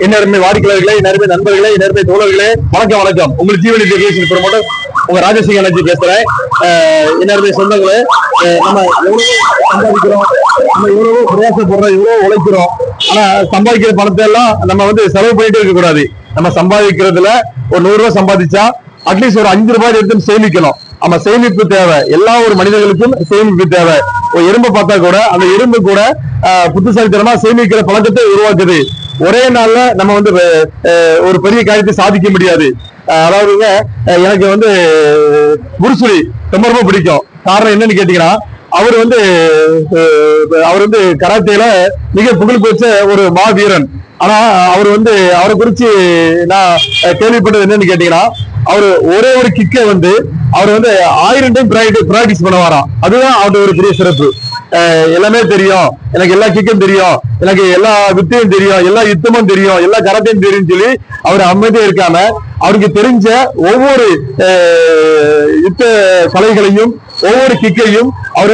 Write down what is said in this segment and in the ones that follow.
இன்னருமே வாடிக்கையாளர்களே, இன்னருமே நண்பர்களே, இன்னருமே தோழர்களே, வணக்கம் வணக்கம். உங்களுக்கு ஜீவன் எஜுகேஷன் ப்ரமோட்டர் உங்க ராஜசிங் எனர்ஜி பேசுறேன். இன்னருமே சொந்தங்களே, நம்ம எவ்வளவு சம்பாதிக்கிறோம், நம்ம எவ்வளவோ பிரயாசப்படுறோம், எவ்வளவு உழைக்கிறோம். ஆனா சம்பாதிக்கிற பணத்தை எல்லாம் நம்ம செலவு பண்ணிட்டு இருக்க கூடாது. நம்ம சம்பாதிக்கிறதுல ஒரு 100 ரூபாய் சம்பாதிச்சா அட்லீஸ்ட் ஒரு 5 ரூபாய் எடுத்து சேமிக்கணும். நம்ம சேமிப்பு தேவை, எல்லா ஒரு மனிதர்களுக்கும் சேமிப்பு தேவை. ஒரு எறும்பை பார்த்தா கூட அந்த எறும்பு கூட புத்திசாலித்தனமா சேமிக்கிற பழக்கத்தை உருவாக்குது. ஒரே நாள்ல நம்ம ஒரு பெரிய காரியத்தை சாதிக்க முடியாது. அதாவதுங்க, எனக்கு புருசுலி ரொம்ப ரொம்ப பிடிக்கும். காரணம் என்னன்னு கேட்டீங்கன்னா, அவர் கராத்தேல மிக புகழ் பெற்ற ஒரு மாவீரன். ஆனா அவர் அவரை குறிச்சு நான் கேள்விப்பட்டது என்னன்னு கேட்டீங்கன்னா, அவரு ஒரே ஒரு கிக்க அவர் 1000 டைம் பிராக்டிஸ் பண்ண வரான். அதுதான் அவருடைய ஒரு பெரிய சிறப்பு. எல்லாமே தெரியும், எனக்கு எல்லா கிக்கும் தெரியும், எனக்கு எல்லா வித்தையும் தெரியும், எல்லா யுத்தமும் தெரியும், எல்லா கராத்தையும் தெரியும் சொல்லி அவர் அமைதியா இருக்காம, அவருக்கு தெரிஞ்ச ஒவ்வொரு யுத்த கலைகளையும் ஒவ்வொரு கிக்கையும் அவர்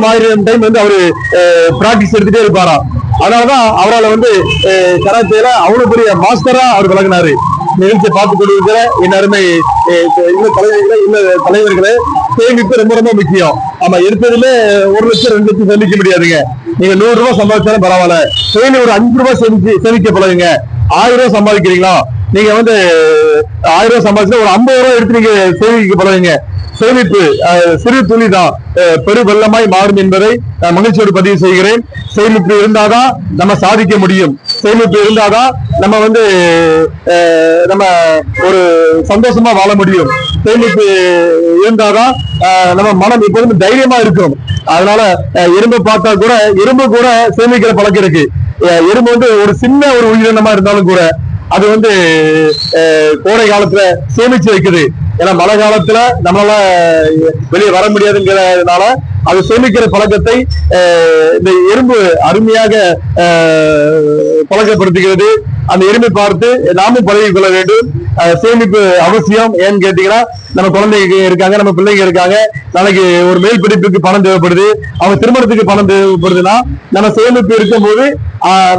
1000 டைம் அவரு பிராக்டிஸ் எடுத்துட்டே இருப்பாராம். அதனாலதான் அவரால் கராத்தேல அவ்வளவு பெரிய மாஸ்டரா அவர் விளங்கினாரு. நிகழ்ச்சியை பார்த்து கொண்டிருக்கிற எல்லாருமே தலைவர்களே, சேமிப்பு ரொம்ப ரொம்ப முக்கியம். ஆமா, எடுத்ததுமே 1 லட்சம் 2 லட்சம் சேமிக்க முடியாதுங்க. நீங்க 100 ரூபாய் சம்பாதிச்சாலும் பரவாயில்ல, ஒரு 5 ரூபாய் சேமிக்க பழகுங்க. 1000 ரூபாய் சம்பாதிக்கிறீங்களா, நீங்க 1000 ரூபாய் சம்பாதிச்சா ஒரு 50 ரூபாய் எடுத்து நீங்க சேமிக்க பழகுங்க. சேமிப்பு சிறு துளி தான் பெரு வெள்ளமாய் மாறும் என்பதை நான் மகிழ்ச்சியோடு பதிவு செய்கிறேன். சேமிப்பு இருந்தாதான் நம்ம சாதிக்க முடியும். சேமிப்பு இருந்தாதான் நம்ம நம்ம ஒரு சந்தோஷமா வாழ முடியும். சேமிப்பு இருந்தாதான் நம்ம மனம் எப்போதும் தைரியமா இருக்கும். அதனால எறும்பை பார்த்தா கூட எறும்பு கூட சேமிக்கிற பழக்கம் இருக்கு. எறும்பு ஒரு சின்ன ஒரு உயிரினமா இருந்தாலும் கூட அது கோடை காலத்துல சேமிச்சு வைக்குது. ஏன்னா மழை காலத்துல நம்மளால வெளியே வர முடியாதுங்கிறதுனால அது சேமிக்கிற பழக்கத்தை இந்த எறும்பு அருமையாக பழக்கப்படுத்துகிறது. அந்த எறும்பை பார்த்து நாமும் பழகிக் கொள்ள வேண்டும். சேமிப்பு அவசியம். ஏன்னு கேட்டீங்கன்னா, நம்ம குழந்தைங்க இருக்காங்க, நம்ம பிள்ளைங்க இருக்காங்க. நாளைக்கு ஒரு மேல் படிப்புக்கு பணம் தேவைப்படுது, அவங்க திருமணத்துக்கு பணம் தேவைப்படுதுன்னா நம்ம சேமிப்பு இருக்கும் போது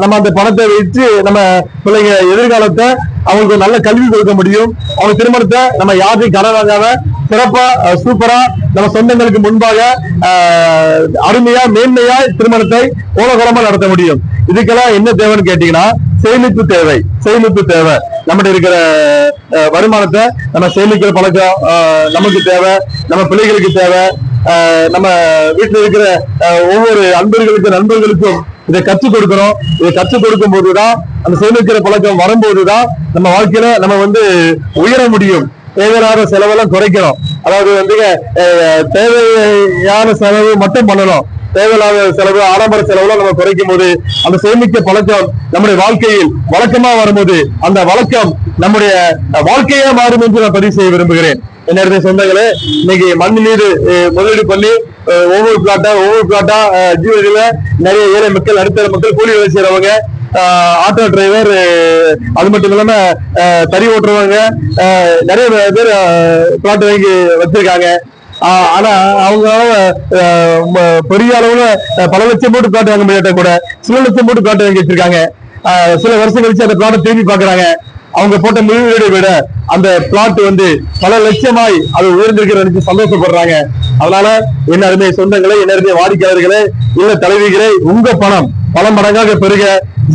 நம்ம அந்த பணத்தை வச்சு நம்ம பிள்ளைங்க எதிர்காலத்தை அவங்களுக்கு நல்ல கல்வி கொடுக்க முடியும். அவங்க திருமணத்தை நம்ம யாரையும் கடன் வாங்காம சிறப்பா சூப்பரா நம்ம சொந்தங்களுக்கு முன்பாக அருமையா மேன்மையா திருமணத்தை கோலகோலமா நடத்த முடியும். இதுக்கெல்லாம் என்ன தேவைன்னு கேட்டீங்கன்னா, சேமிப்பு தேவை. சேமிப்பு தேவை. நம்மகிட்ட இருக்கிற வருமானத்தை நம்ம சேமிக்கிற பழக்கம் நமக்கு தேவை, நம்ம பிள்ளைகளுக்கு தேவை. நம்ம வீட்டுல இருக்கிற ஒவ்வொரு நண்பர்களுக்கும் இதை கற்றுக் கொடுக்கணும். இதை கற்றுக் கொடுக்கும் போதுதான், அந்த சேமிக்கிற பழக்கம் வரும்போதுதான் நம்ம வாழ்க்கையில நம்ம உயர முடியும். தேவையான செலவெல்லாம் குறைக்கணும். அதாவது தேவையான செலவு மட்டும் பண்ணணும். தேவையில்லாத செலவு, ஆடம்பர செலவுலாம் நம்ம குறைக்கும் போது அந்த சேமிக்க பழக்கம் நம்முடைய வாழ்க்கையில் வழக்கமா வரும்போது அந்த வழக்கம் நம்முடைய வாழ்க்கையா மாறும் என்று நான் பதிவு செய்ய விரும்புகிறேன். என்ன சொந்தங்களே, இன்னைக்கு மண் மீது முதலீடு பண்ணி ஒவ்வொரு பிளாட்டா ஜீவனில நிறைய ஏழை மக்கள், நடுத்தர மக்கள், கூலி வேலை செய்யறவங்க, ஆட்டோ டிரைவர், அது மட்டும் இல்லாம தறி ஓட்டுறவங்க, நிறைய பேர் பிளாட் வாங்கி வச்சிருக்காங்க. ஆனா அவங்க பெரிய அளவுல பல லட்சம் போட்டு பிளாட் வாங்க முடியாட்ட கூட சில லட்சம் போட்டு பிளாட் வாங்கி வச்சிருக்காங்க. சில வருஷம் கழிச்சு அந்த பிளாட்டை திரும்பி பாக்குறாங்க. அவங்க போட்ட முதலீடை விட அந்த பிளாட் பல லட்சமாய் அது உயர்ந்திருக்கிற சந்தோஷப்படுறாங்க. அதனால என்ன அருமை சொந்தங்களே, என்ன அருமை வாடிக்கையாளர்களே, இல்ல தலைவிகளே, உங்க பணம் பல மடங்காக பெருக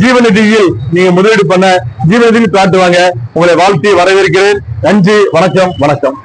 ஜீவநிதியில் நீங்க முதலீடு பண்ண ஜீவநிதியில் பிளாட் வாங்க உங்களை வாழ்த்தி வரவேற்கிறேன். நன்றி, வணக்கம்.